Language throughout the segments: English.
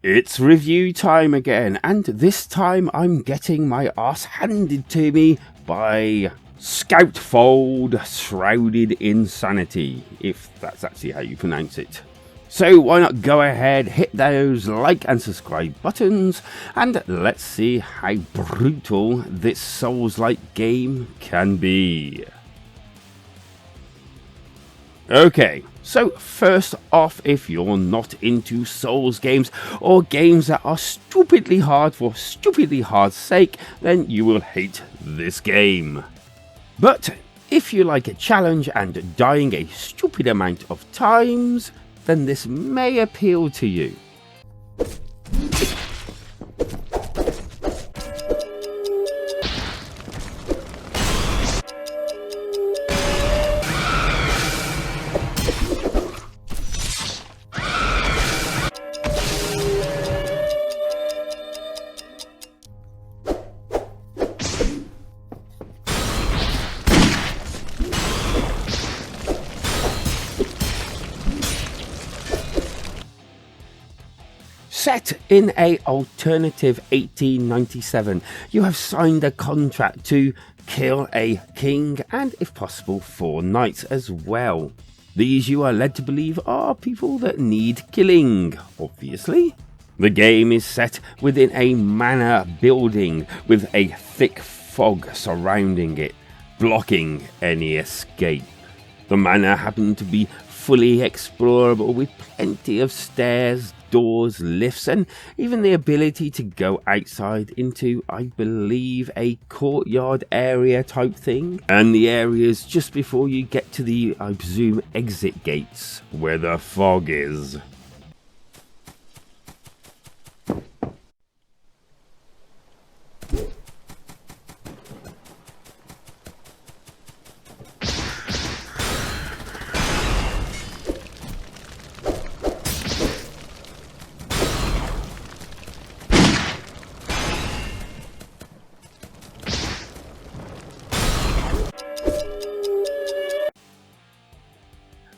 It's review time again, and this time I'm getting my ass handed to me by Skautfold Shrouded in Sanity, if that's actually how you pronounce it. So why not go ahead, hit those like and subscribe buttons, and let's see how brutal this Souls-like game can be. Okay, so first off, if you're not into Souls games or games that are stupidly hard for stupidly hard's sake, then you will hate this game. But if you like a challenge and dying a stupid amount of times, then this may appeal to you. Set in a alternative 1897, you have signed a contract to kill a king and, if possible, 4 knights as well. These, you are led to believe, are people that need killing, obviously. The game is set within a manor building with a thick fog surrounding it, blocking any escape. The manor happened to be fully explorable with plenty of stairs, doors, lifts, and even the ability to go outside into, I believe, a courtyard area type thing. And the areas just before you get to the, I presume, exit gates, where the fog is.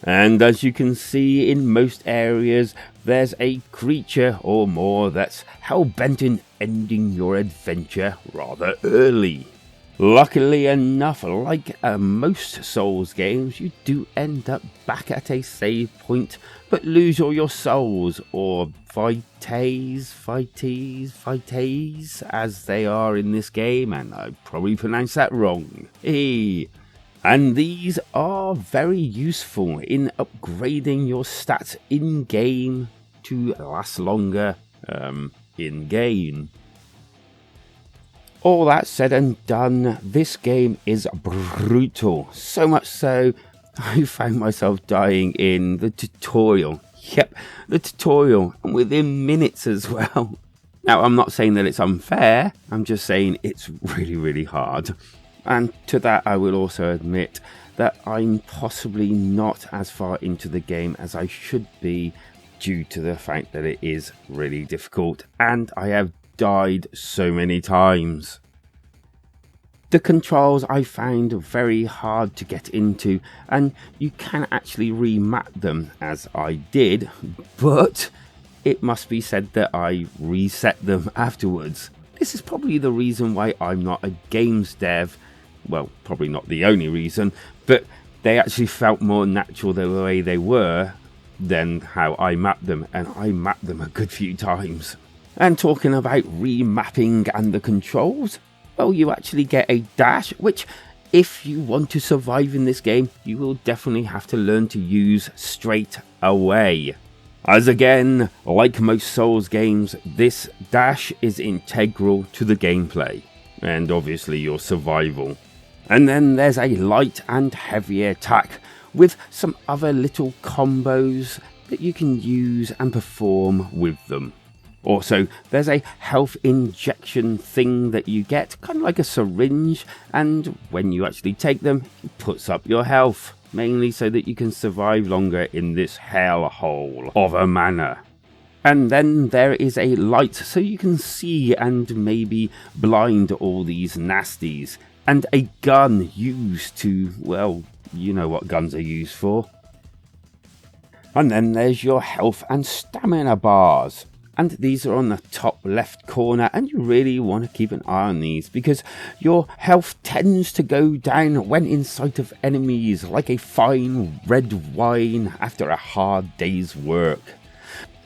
And as you can see, in most areas, there's a creature or more that's hell-bent in ending your adventure rather early. Luckily enough, like most Souls games, you do end up back at a save point, but lose all your souls, or vites, as they are in this game, and I probably pronounced that wrong. And these are very useful in upgrading your stats in-game to last longer in-game. All that said and done, this game is brutal. So much so, I found myself dying in the tutorial. Yep, the tutorial, and within minutes as well. Now, I'm not saying that it's unfair, I'm just saying it's really, really hard. And to that, I will also admit that I'm possibly not as far into the game as I should be due to the fact that it is really difficult and I have died so many times. The controls I found very hard to get into, and you can actually remap them as I did, but it must be said that I reset them afterwards. This is probably the reason why I'm not a games dev. Well, probably not the only reason, but they actually felt more natural the way they were than how I mapped them, and I mapped them a good few times. And talking about remapping and the controls, well, you actually get a dash, which, if you want to survive in this game, you will definitely have to learn to use straight away. As again, like most Souls games, this dash is integral to the gameplay, and obviously your survival. And then there's a light and heavy attack with some other little combos that you can use and perform with them. Also, there's a health injection thing that you get, kind of like a syringe, and when you actually take them, it puts up your health, mainly so that you can survive longer in this hellhole of a manor. And then there is a light so you can see and maybe blind all these nasties. And a gun used to, well, you know what guns are used for. And then there's your health and stamina bars. And these are on the top left corner, and you really want to keep an eye on these because your health tends to go down when in sight of enemies, like a fine red wine after a hard day's work.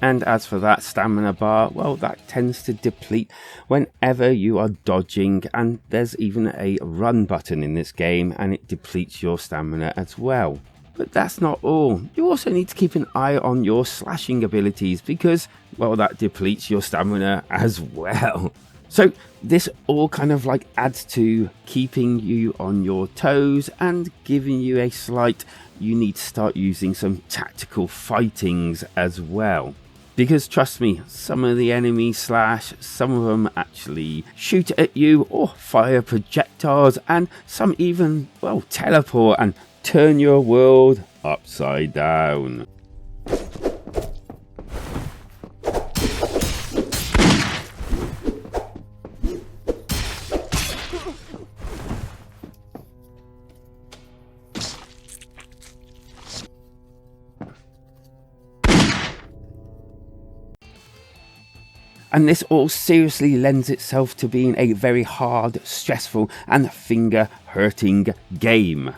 And as for that stamina bar, well, that tends to deplete whenever you are dodging, and there's even a run button in this game and it depletes your stamina as well. But that's not all. You also need to keep an eye on your slashing abilities because, well, that depletes your stamina as well. So this all kind of like adds to keeping you on your toes and giving you a slight, you need to start using some tactical fightings as well. Because trust me, some of the enemies some of them actually shoot at you or fire projectiles, and some even, well, teleport and turn your world upside down. And this all seriously lends itself to being a very hard, stressful and finger-hurting game.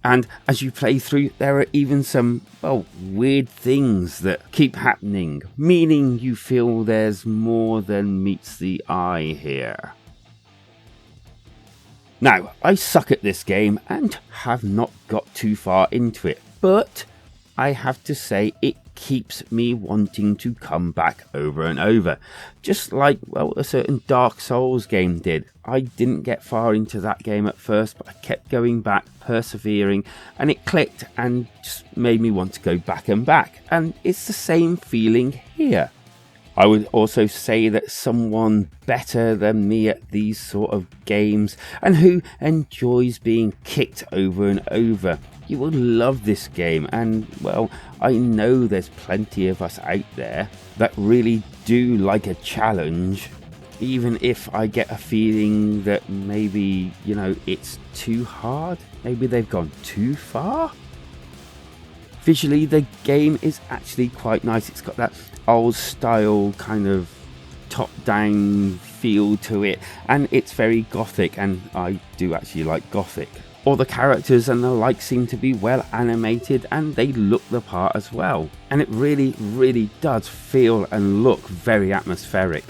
And as you play through, there are even some, well, weird things that keep happening, meaning you feel there's more than meets the eye here. Now, I suck at this game and have not got too far into it, but I have to say it keeps me wanting to come back over and over, just like, well, a certain Dark Souls game did. I didn't get far into that game at first, but I kept going back, persevering, and it clicked and just made me want to go back and back, and it's the same feeling here. I would also say that someone better than me at these sort of games and who enjoys being kicked over and over, you will love this game. And, well, I know there's plenty of us out there that really do like a challenge, even if I get a feeling that maybe, you know, it's too hard. Maybe they've gone too far. Visually, the game is actually quite nice. It's got that old style kind of top-down feel to it, and it's very gothic, and I do actually like gothic. All the characters and the like seem to be well animated, and they look the part as well, and it really does feel and look very atmospheric.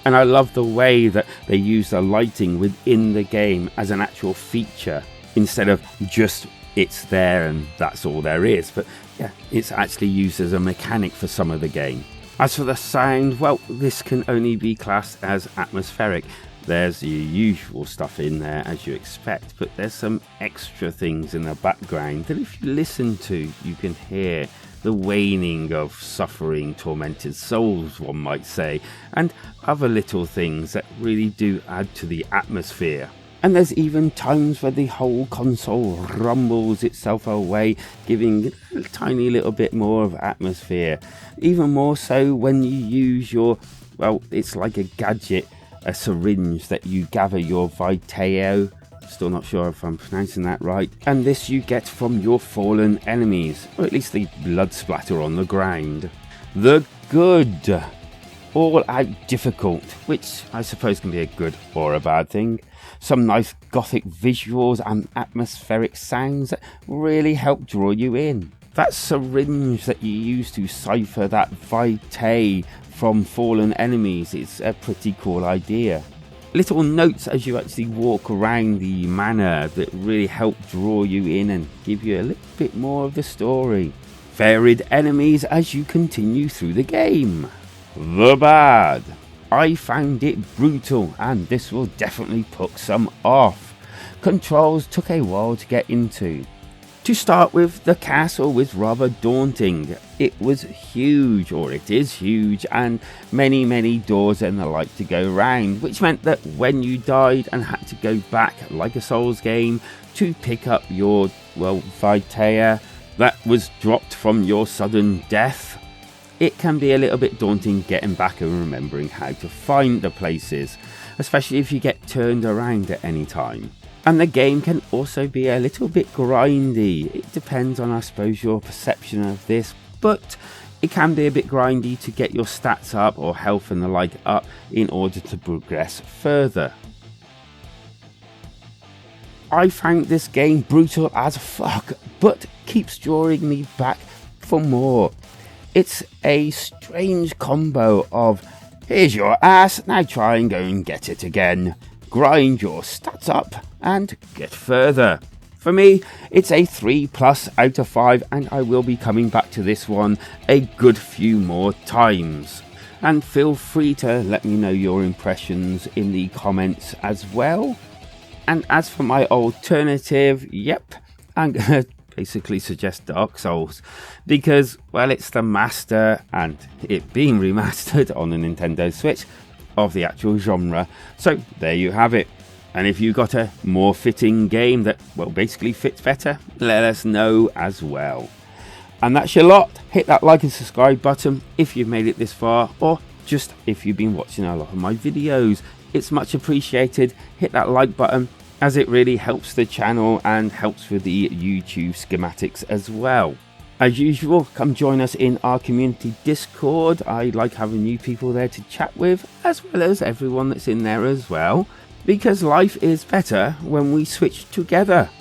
And I love the way that they use the lighting within the game as an actual feature instead of just it's there and that's all there is. But yeah, it's actually used as a mechanic for some of the game. As for the sound, well, this can only be classed as atmospheric. There's the usual stuff in there as you expect, but there's some extra things in the background that if you listen to, you can hear the waning of suffering, tormented souls, one might say, and other little things that really do add to the atmosphere. And there's even times where the whole console rumbles itself away, giving a tiny little bit more of atmosphere. Even more so when you use your, well, it's like a gadget, a syringe that you gather your Viteo. Still not sure if I'm pronouncing that right. And this you get from your fallen enemies, or at least the blood splatter on the ground. The good. All out difficult, which I suppose can be a good or a bad thing. Some nice gothic visuals and atmospheric sounds that really help draw you in. That syringe that you use to cipher that vitae from fallen enemies is a pretty cool idea. Little notes as you actually walk around the manor that really help draw you in and give you a little bit more of the story. Varied enemies as you continue through the game. The bad. I found it brutal, and this will definitely put some off. Controls took a while to get into. To start with, the castle was rather daunting. It was huge, or it is huge, and many doors and the like to go round, which meant that when you died and had to go back like a Souls game to pick up your, well, Vitae that was dropped from your sudden death, it can be a little bit daunting getting back and remembering how to find the places, especially if you get turned around at any time. And the game can also be a little bit grindy. It depends on, I suppose, your perception of this, but it can be a bit grindy to get your stats up or health and the like up in order to progress further. I find this game brutal as fuck, but keeps drawing me back for more. It's a strange combo of, here's your ass, now try and go and get it again. Grind your stats up and get further. For me, it's a 3+ out of 5, and I will be coming back to this one a good few more times. And feel free to let me know your impressions in the comments as well. And as for my alternative, yep, I'm going to basically suggest Dark Souls, because, well, it's the master, and it being remastered on the Nintendo Switch, of the actual genre. So there you have it. And if you got a more fitting game that, well, basically fits better, let us know as well. And that's your lot. Hit that like and subscribe button if you've made it this far, or just if you've been watching a lot of my videos. It's much appreciated. Hit that like button, as it really helps the channel and helps with the YouTube schematics as well. As usual, come join us in our community Discord. I like having new people there to chat with, as well as everyone that's in there as well, because life is better when we switch together.